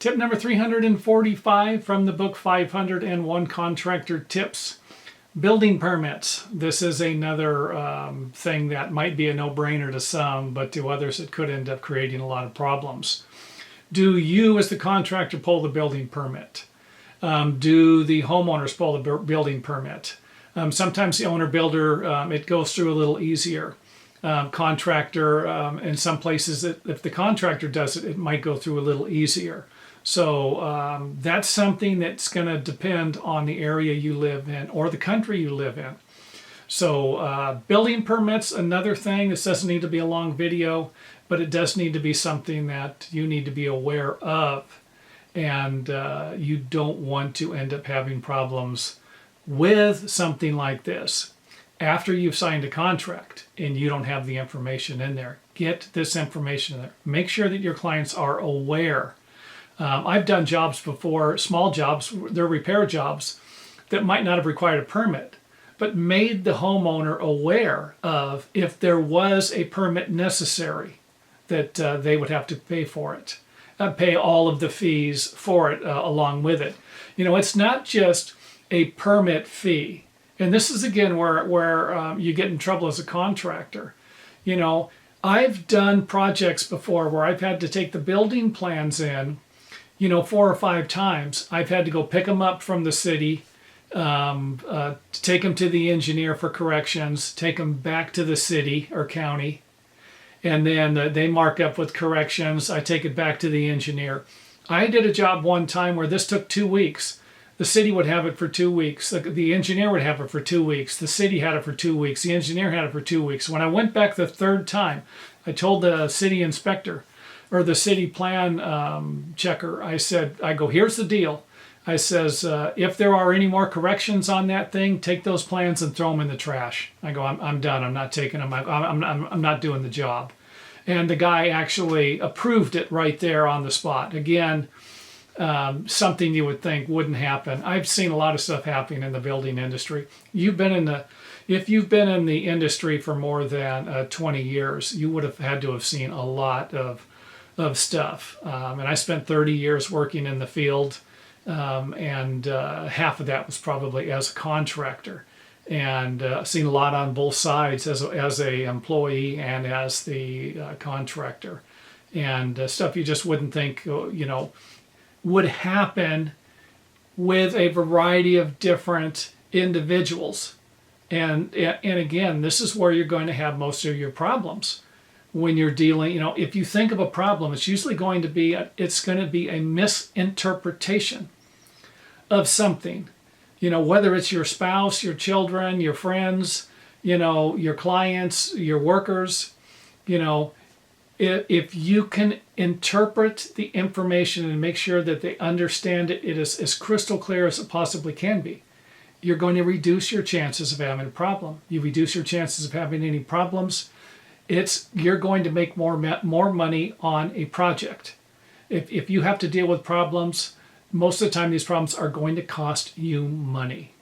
Tip number 345 from the book 501 Contractor Tips. Building permits. This is another thing that might be a no-brainer to some, but to others it could end up creating a lot of problems. Do you, as the contractor, pull the building permit? Do the homeowners pull the building permit? Sometimes the owner-builder, it goes through a little easier. Contractor, in some places, if the contractor does it, it might go through a little easier. So that's something that's going to depend on the area you live in or the country you live in. So building permits, another thing. This doesn't need to be a long video, but it does need to be something that you need to be aware of. And you don't want to end up having problems with something like this. After you've signed a contract and you don't have the information in there, get this information in there. Make sure that your clients are aware. I've done jobs before, small jobs, they're repair jobs that might not have required a permit, but made the homeowner aware of if there was a permit necessary, that they would have to pay for it, pay all of the fees for it along with it. You know, it's not just a permit fee. And this is, again, where you get in trouble as a contractor. You know, I've done projects before where I've had to take the building plans in, 4 or 5 times. I've had to go pick them up from the city, take them to the engineer for corrections, take them back to the city or county, and then they mark up with corrections. I take it back to the engineer. I did a job one time where this took 2 weeks. The city would have it for 2 weeks. The engineer would have it for 2 weeks. The city had it for 2 weeks. The engineer had it for 2 weeks. When I went back the third time, I told the city inspector or the city plan checker, I go, here's the deal. I says, if there are any more corrections on that thing, take those plans and throw them in the trash. I go, I'm done. I'm not taking them. I'm not doing the job. And the guy actually approved it right there on the spot. Again, something you would think wouldn't happen. I've seen a lot of stuff happening in the building industry. If you've been in the industry for more than 20 years, you would have had to have seen a lot of stuff. And I spent 30 years working in the field, and half of that was probably as a contractor. And seen a lot on both sides as a employee and as the contractor. And stuff you just wouldn't think, would happen with a variety of different individuals. And again, this is where you're going to have most of your problems when you're dealing. If you think of a problem, it's usually going to be a misinterpretation of something. Whether it's your spouse, your children, your friends, your clients, your workers, if you can interpret the information and make sure that they understand it is as crystal clear as it possibly can be, you're going to reduce your chances of having a problem. You reduce your chances of having any problems, you're going to make more money on a project. If you have to deal with problems, most of the time these problems are going to cost you money.